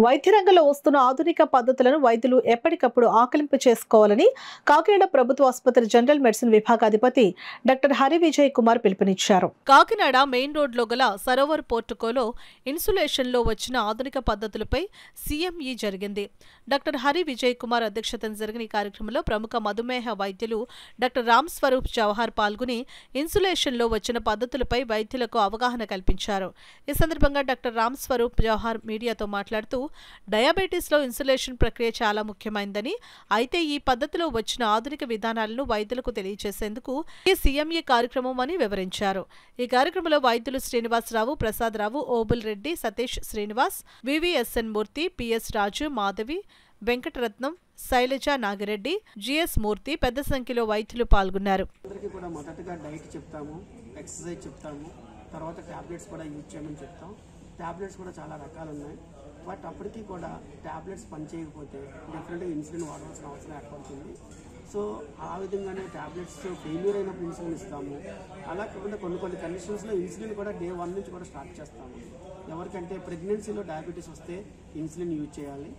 వైద్య రంగంలో వస్తున్న ఆధునిక పద్ధతులను వైద్యులు ఎప్పటికప్పుడు ఆకలింపు చేసుకోవాలని కాకినాడ ప్రభుత్వ ఆసుపత్రి జనరల్ మెడిసిన్ విభాగాధిపతి డాక్టర్ హరి విజయ్ కుమార్ పిలుపునిచ్చారు. కాకినాడ మెయిన్ రోడ్లో గల సరోవర్ పోర్టుకోలో ఇన్సులేషన్లో వచ్చిన ఆధునిక పద్ధతులపై సీఎంఈ జరిగింది. డాక్టర్ హరి విజయ్ కుమార్ అధ్యక్షతన జరిగిన ఈ కార్యక్రమంలో ప్రముఖ మధుమేహ వైద్యులు డాక్టర్ రామ్ స్వరూప్ జవహర్ పాల్గొని ఇన్సులేషన్లో వచ్చిన పద్ధతులపై వైద్యులకు అవగాహన కల్పించారు. ఈ సందర్భంగా డాక్టర్ రామ్ స్వరూప్ జవహర్ మీడియాతో మాట్లాడుతూ డయాబెటీస్లో ఇన్సులేషన్ ప్రక్రియ చాలా ముఖ్యమైనదని, అయితే ఈ పద్ధతిలో వచ్చిన ఆధునిక విధానాలను వైద్యులకు తెలియజేసేందుకు ఈ సీఎంఈ కార్యక్రమం అని వివరించారు. ఈ కార్యక్రమంలో వైద్యులు శ్రీనివాసరావు, ప్రసాదరావు, ఓబుల్ రెడ్డి, సతీష్ శ్రీనివాస్, వివిఎస్ఎన్ మూర్తి, పిఎస్ రాజు, మాధవి, వెంకటరత్నం, శైలజ, నాగిరెడ్డి, జిఎస్ మూర్తి పెద్ద సంఖ్యలో వైద్యులు పాల్గొన్నారు. తర్వాత టాబ్లెట్స్ కూడా యూజ్ చేయమని చెప్తాం. టాబ్లెట్స్ కూడా చాలా రకాలు ఉన్నాయి. బట్ అప్పటికీ కూడా టాబ్లెట్స్ పనిచేయకపోతే డెఫినెట్గా ఇన్సులిన్ వాడాల్సిన అవసరం ఏర్పడుతుంది. సో ఆ విధంగానే టాబ్లెట్స్ ఫెయిల్యూర్ అయినప్పుడు ఇన్సులిన్ ఇస్తాము. అలా కాకుండా కొన్ని కండిషన్స్లో ఇన్సులిన్ కూడా డే 1 నుంచి కూడా స్టార్ట్ చేస్తాము. ఎవరికంటే ప్రెగ్నెన్సీలో డయాబెటీస్ వస్తే ఇన్సులిన్ యూజ్ చేయాలి.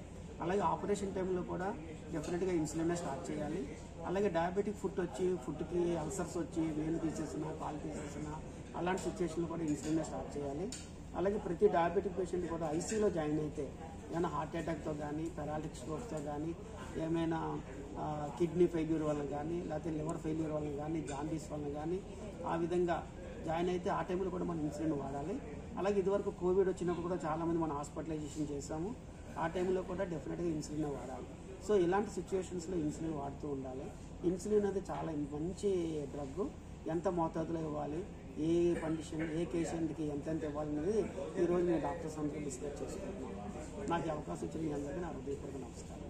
అలాగే ఆపరేషన్ టైంలో కూడా డెఫినెట్గా ఇన్సులిన్ స్టార్ట్ చేయాలి. అలాగే డయాబెటిక్ ఫుడ్కి అల్సర్స్ వచ్చి వేలు తీసేసినా, కాలు తీసేసినా అలాంటి సిచ్యువేషన్లో కూడా ఇన్సులిన్ స్టార్ట్ చేయాలి. అలాగే ప్రతి డయాబెటిక్ పేషెంట్ కూడా ఐసీయూలో జాయిన్ అయితే ఏమైనా హార్ట్ అటాక్తో కానీ, పెరాలిటిక్ స్ట్రోక్తో కానీ, ఏమైనా కిడ్నీ ఫెయిల్యూర్ వల్ల కానీ, లేకపోతే లివర్ ఫెయిల్యూర్ వల్ల కానీ, జాండీస్ వల్ల కానీ ఆ విధంగా జాయిన్ అయితే ఆ టైంలో కూడా మనం ఇన్సులిన్ వాడాలి. అలాగే ఇదివరకు కోవిడ్ వచ్చినప్పుడు కూడా చాలామంది మనం హాస్పిటలైజేషన్ చేసాము. ఆ టైంలో కూడా డెఫినెట్గా ఇన్సులిన్ వాడాలి. సో ఇలాంటి సిచ్యువేషన్స్లో ఇన్సులిన్ వాడుతూ ఉండాలి. ఇన్సులిన్ అనేది చాలా మంచి డ్రగ్. ఎంత మోతాదులో ఇవ్వాలి, ఏ కండిషన్, ఏ పేషెంట్కి ఎంతెంత ఇవ్వాలనేది ఈరోజు మేము డాక్టర్స్ అందరూ డిస్కస్ చేసుకుంటున్నాం. నాకు అవకాశం ఇచ్చిన మీ అందరికీ నా హృదయపూర్వక నమస్కారం.